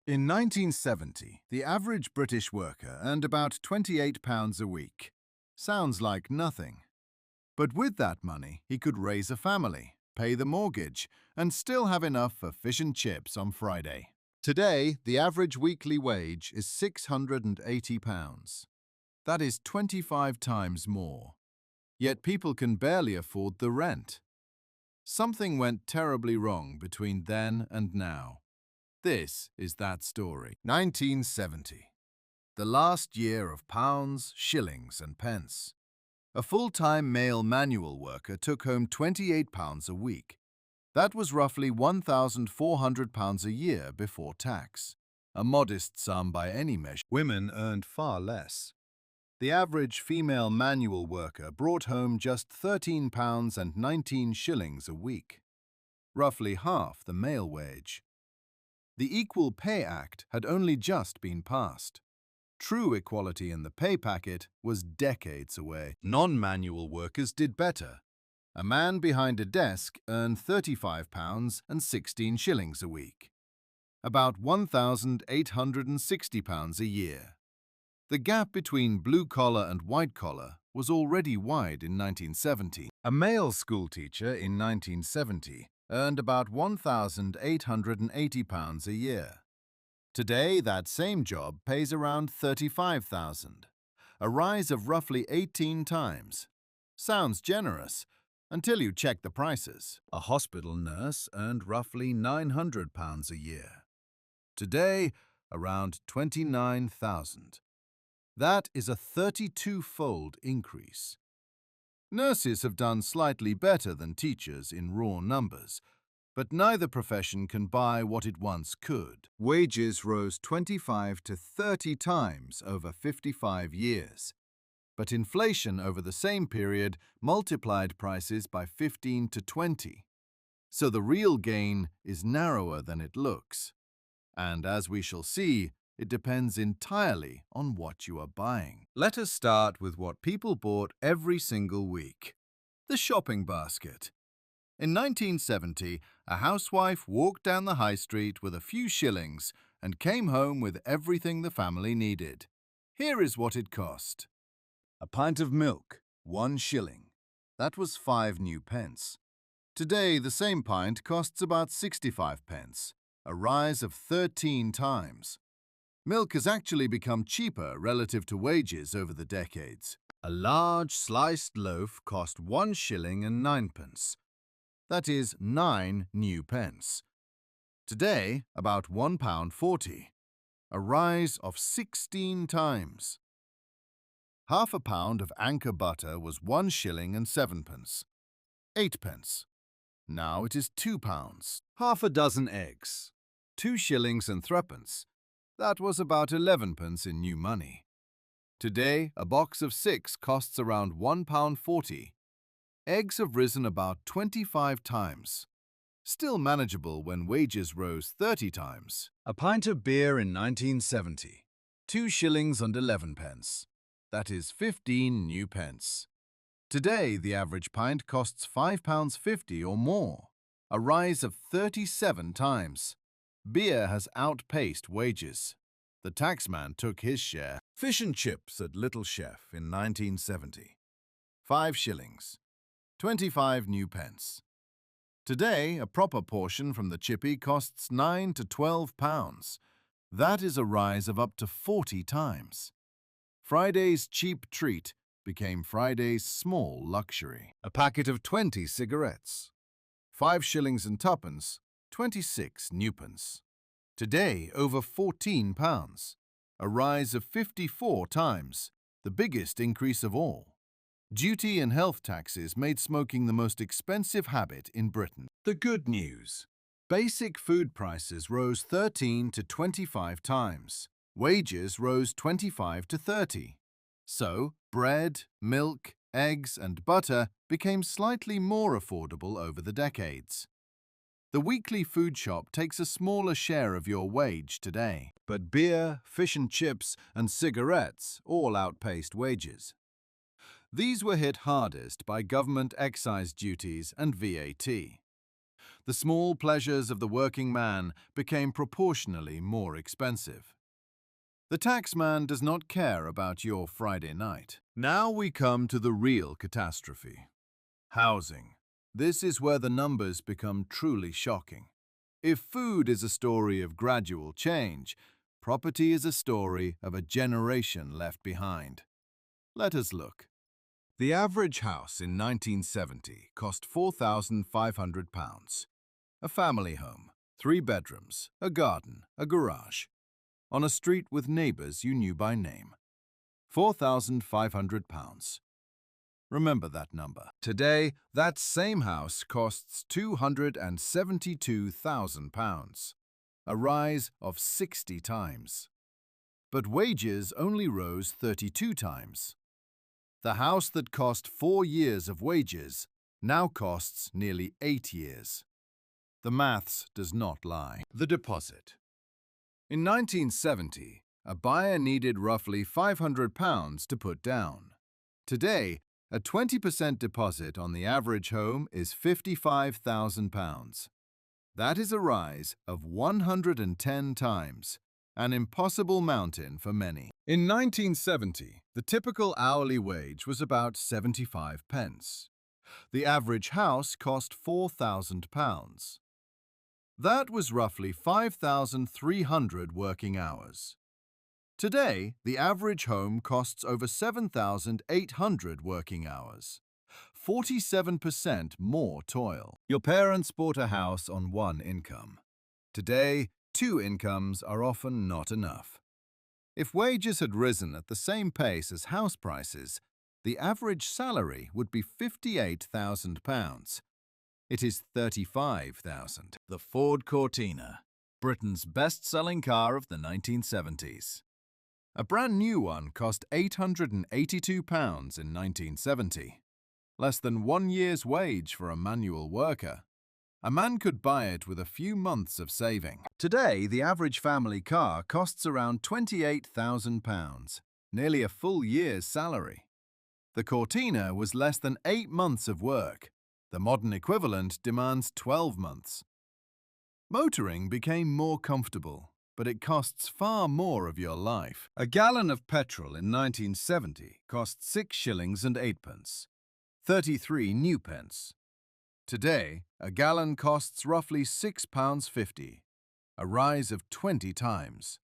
In 1970, the average British worker earned about £28 a week. Sounds like nothing. But with that money, he could raise a family, pay the mortgage, and still have enough for fish and chips on Friday. Today, the average weekly wage is £680. That is 25 times more. Yet people can barely afford the rent. Something went terribly wrong between then and now. This is that story. 1970. The last year of pounds, shillings and pence. A full-time male manual worker took home £28 a week. That was roughly £1,400 a year before tax. A modest sum by any measure. Women earned far less. The average female manual worker brought home just £13.19 a week, roughly half the male wage. The Equal Pay Act had only just been passed. True equality in the pay packet was decades away. Non-manual workers did better. A man behind a desk earned £35.16 a week, about £1,860 a year. The gap between blue-collar and white-collar was already wide in 1970. A male schoolteacher in 1970 earned about £1,880 a year. Today, that same job pays around £35,000, a rise of roughly 18 times. Sounds generous, until you check the prices. A hospital nurse earned roughly £900 a year. Today, around £29,000. That is a 32-fold increase. Nurses have done slightly better than teachers in raw numbers, but neither profession can buy what it once could. Wages rose 25 to 30 times over 55 years. But inflation over the same period multiplied prices by 15 to 20. So the real gain is narrower than it looks. And as we shall see, it depends entirely on what you are buying. Let us start with what people bought every single week. The shopping basket. In 1970, a housewife walked down the high street with a few shillings and came home with everything the family needed. Here is what it cost. A pint of milk, 1 shilling. That was 5 new pence. Today, the same pint costs about 65 pence, a rise of 13 times. Milk has actually become cheaper relative to wages over the decades. A large sliced loaf cost 1 shilling and 9 pence. That is 9 new pence. Today, about £1.40, a rise of 16 times. Half a pound of Anchor butter was 1 shilling and 7 pence, 8 pence. Now it is £2. Half a dozen eggs, 2 shillings and 3 pence. That was about 11 pence in new money. Today, a box of 6 costs around £1.40. Eggs have risen about 25 times. Still manageable when wages rose 30 times. A pint of beer in 1970, 2 shillings and 11 pence. That is 15 new pence. Today, the average pint costs £5.50 or more, a rise of 37 times. Beer has outpaced wages. The taxman took his share. Fish and chips at Little Chef in 1970, 5 shillings, 25 new pence. Today, a proper portion from the chippy costs £9 to £12. That is a rise of up to 40 times. Friday's cheap treat became Friday's small luxury. A packet of 20 cigarettes, 5 shillings and 2 pence, 26 new pence. Today, over £14, a rise of 54 times, the biggest increase of all. Duty and health taxes made smoking the most expensive habit in Britain. The good news. Basic food prices rose 13 to 25 times. Wages rose 25 to 30. So, bread, milk, eggs and butter became slightly more affordable over the decades. The weekly food shop takes a smaller share of your wage today. But beer, fish and chips and cigarettes all outpaced wages. These were hit hardest by government excise duties and VAT. The small pleasures of the working man became proportionally more expensive. The taxman does not care about your Friday night. Now we come to the real catastrophe. Housing. This is where the numbers become truly shocking. If food is a story of gradual change, property is a story of a generation left behind. Let us look. The average house in 1970 cost £4,500. A family home, 3 bedrooms, a garden, a garage. On a street with neighbours you knew by name. £4,500. Remember that number. Today, that same house costs £272,000, a rise of 60 times. But wages only rose 32 times. The house that cost 4 years of wages now costs nearly 8 years. The maths does not lie. The deposit. In 1970, a buyer needed roughly £500 to put down. Today, a 20% deposit on the average home is £55,000. That is a rise of 110 times, an impossible mountain for many. In 1970, the typical hourly wage was about 75 pence. The average house cost £4,000. That was roughly 5,300 working hours. Today, the average home costs over 7,800 working hours. 47% more toil. Your parents bought a house on one income. Today, 2 incomes are often not enough. If wages had risen at the same pace as house prices, the average salary would be £58,000. It is £35,000. The Ford Cortina, Britain's best-selling car of the 1970s. A brand new one cost £882 in 1970, less than 1 year's wage for a manual worker. A man could buy it with a few months of saving. Today, the average family car costs around £28,000, nearly a full year's salary. The Cortina was less than 8 months of work. The modern equivalent demands 12 months. Motoring became more comfortable, but it costs far more of your life. A gallon of petrol in 1970 cost 6 shillings and 8 pence, 33 new pence. Today, a gallon costs roughly £6.50, a rise of 20 times.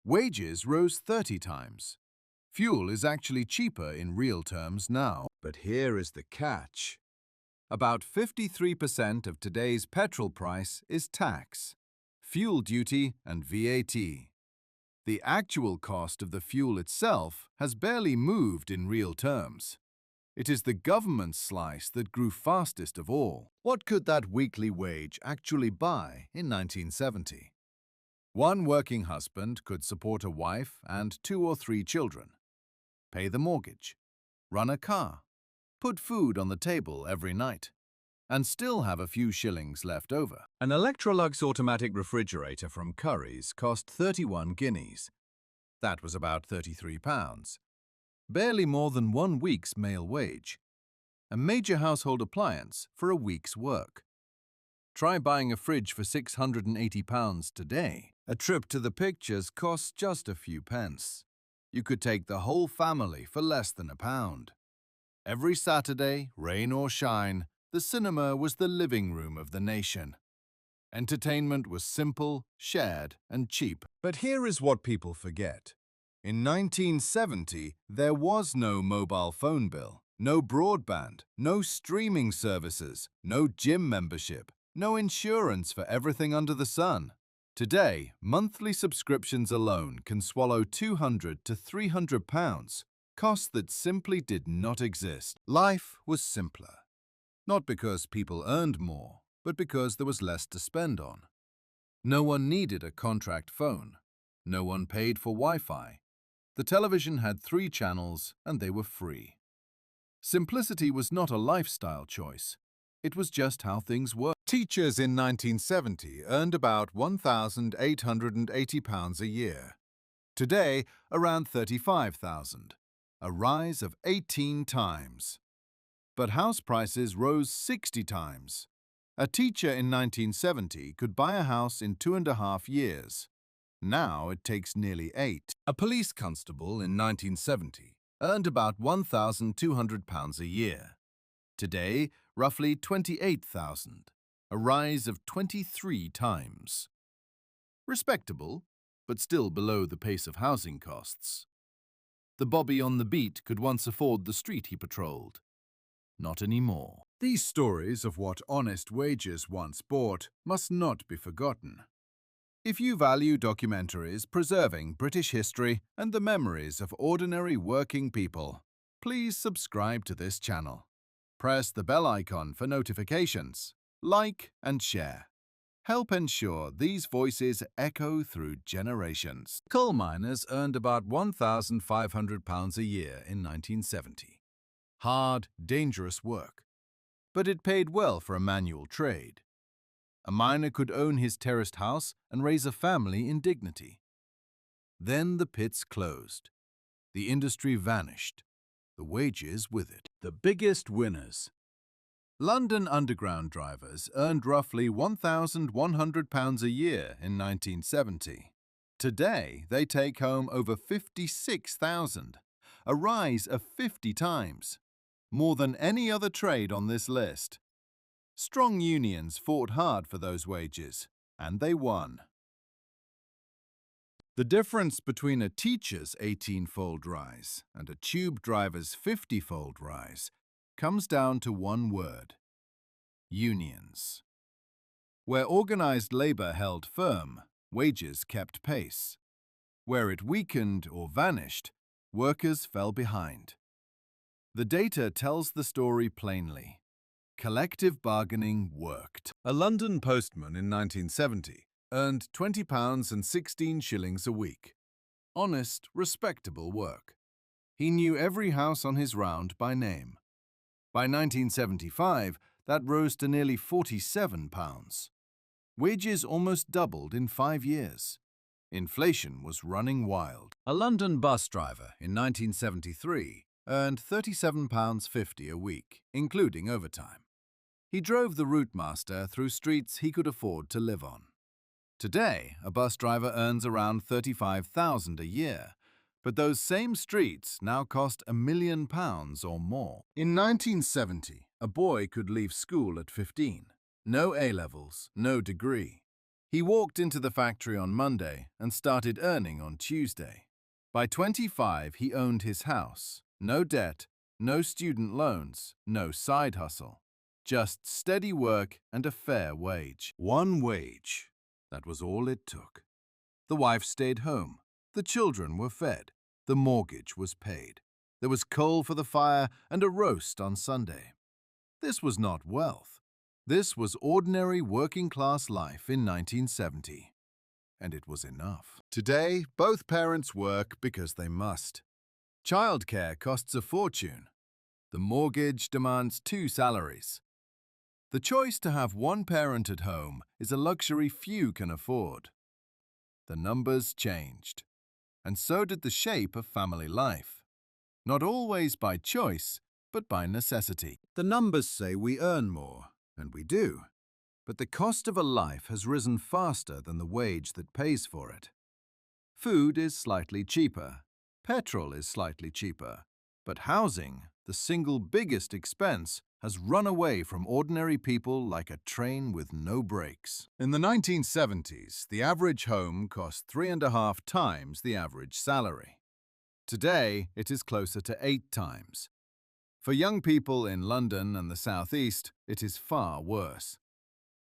Wages rose 30 times. Fuel is actually cheaper in real terms now. But here is the catch. About 53% of today's petrol price is tax, fuel duty and VAT. The actual cost of the fuel itself has barely moved in real terms. It is the government's slice that grew fastest of all. What could that weekly wage actually buy in 1970? One working husband could support a wife and 2 or 3 children, pay the mortgage, run a car, put food on the table every night, and still have a few shillings left over. An Electrolux automatic refrigerator from Currys cost 31 guineas. That was about £33. Barely more than 1 week's male wage. A major household appliance for a week's work. Try buying a fridge for £680 today. A trip to the pictures costs just a few pence. You could take the whole family for less than £1. Every Saturday, rain or shine, the cinema was the living room of the nation. Entertainment was simple, shared, and cheap. But here is what people forget. In 1970, there was no mobile phone bill, no broadband, no streaming services, no gym membership, no insurance for everything under the sun. Today, monthly subscriptions alone can swallow £200 to £300, costs that simply did not exist. Life was simpler. Not because people earned more, but because there was less to spend on. No one needed a contract phone. No one paid for Wi-Fi. The television had 3 channels and they were free. Simplicity was not a lifestyle choice. It was just how things were. Teachers in 1970 earned about £1,880 a year. Today, around £35,000, a rise of 18 times. But house prices rose 60 times. A teacher in 1970 could buy a house in 2.5 years. Now it takes nearly 8. A police constable in 1970 earned about £1,200 a year. Today, roughly 28,000, a rise of 23 times. Respectable, but still below the pace of housing costs. The bobby on the beat could once afford the street he patrolled. Not anymore. These stories of what honest wages once bought must not be forgotten. If you value documentaries preserving British history and the memories of ordinary working people, please subscribe to this channel. Press the bell icon for notifications, like and share. Help ensure these voices echo through generations. Coal miners earned about £1,500 a year in 1970. Hard, dangerous work. But it paid well for a manual trade. A miner could own his terraced house and raise a family in dignity. Then the pits closed. The industry vanished. The wages with it. The biggest winners. London Underground drivers earned roughly £1,100 a year in 1970. Today, they take home over £56,000, a rise of 50 times, more than any other trade on this list. Strong unions fought hard for those wages, and they won. The difference between a teacher's 18-fold rise and a tube driver's 50-fold rise comes down to one word: unions. Where organized labor held firm, wages kept pace. Where it weakened or vanished, workers fell behind. The data tells the story plainly. Collective bargaining worked. A London postman in 1970 earned £20.16 a week. Honest, respectable work. He knew every house on his round by name. By 1975, that rose to nearly £47. Wages almost doubled in 5 years. Inflation was running wild. A London bus driver in 1973 earned £37.50 a week, including overtime. He drove the route master through streets he could afford to live on. Today, a bus driver earns around £35,000 a year, but those same streets now cost £1 million or more. In 1970, a boy could leave school at 15. No A-levels, no degree. He walked into the factory on Monday and started earning on Tuesday. By 25, he owned his house. No debt, no student loans, no side hustle. Just steady work and a fair wage. One wage. That was all it took. The wife stayed home. The children were fed. The mortgage was paid. There was coal for the fire and a roast on Sunday. This was not wealth. This was ordinary working-class life in 1970. And it was enough. Today, both parents work because they must. Childcare costs a fortune. The mortgage demands 2 salaries. The choice to have one parent at home is a luxury few can afford. The numbers changed, and so did the shape of family life. Not always by choice, but by necessity. The numbers say we earn more, and we do. But the cost of a life has risen faster than the wage that pays for it. Food is slightly cheaper. Petrol is slightly cheaper. But housing, the single biggest expense, has run away from ordinary people like a train with no brakes. In the 1970s, the average home cost 3.5 times the average salary. Today, it is closer to 8 times. For young people in London and the South East, it is far worse.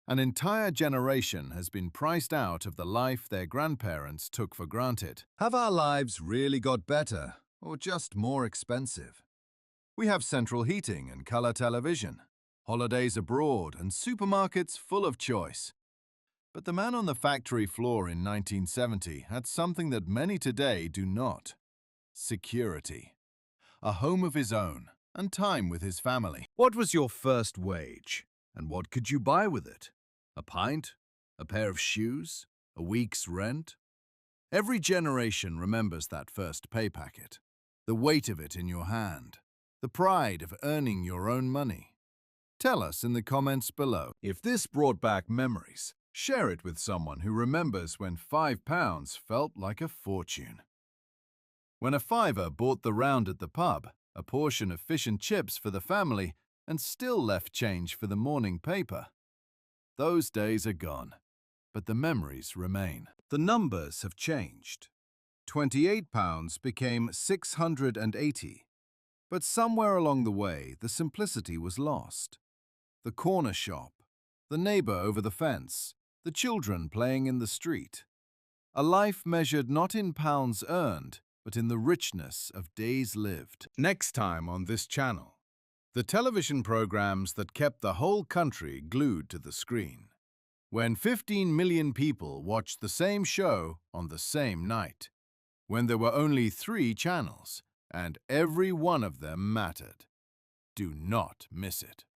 An entire generation has been priced out of the life their grandparents took for granted. Have our lives really got better, or just more expensive? We have central heating and color television, holidays abroad, and supermarkets full of choice. But the man on the factory floor in 1970 had something that many today do not: security. A home of his own, and time with his family. What was your first wage, and what could you buy with it? A pint? A pair of shoes? A week's rent? Every generation remembers that first pay packet, the weight of it in your hand, the pride of earning your own money. Tell us in the comments below. If this brought back memories, share it with someone who remembers when £5 felt like a fortune. When a fiver bought the round at the pub, a portion of fish and chips for the family, and still left change for the morning paper. Those days are gone, but the memories remain. The numbers have changed. £28 became 680, but somewhere along the way the simplicity was lost. The corner shop, the neighbor over the fence, the children playing in the street. A life measured not in pounds earned, but in the richness of days lived. Next time on this channel, the television programs that kept the whole country glued to the screen. When 15 million people watched the same show on the same night. When there were only 3 channels, and every one of them mattered. Do not miss it.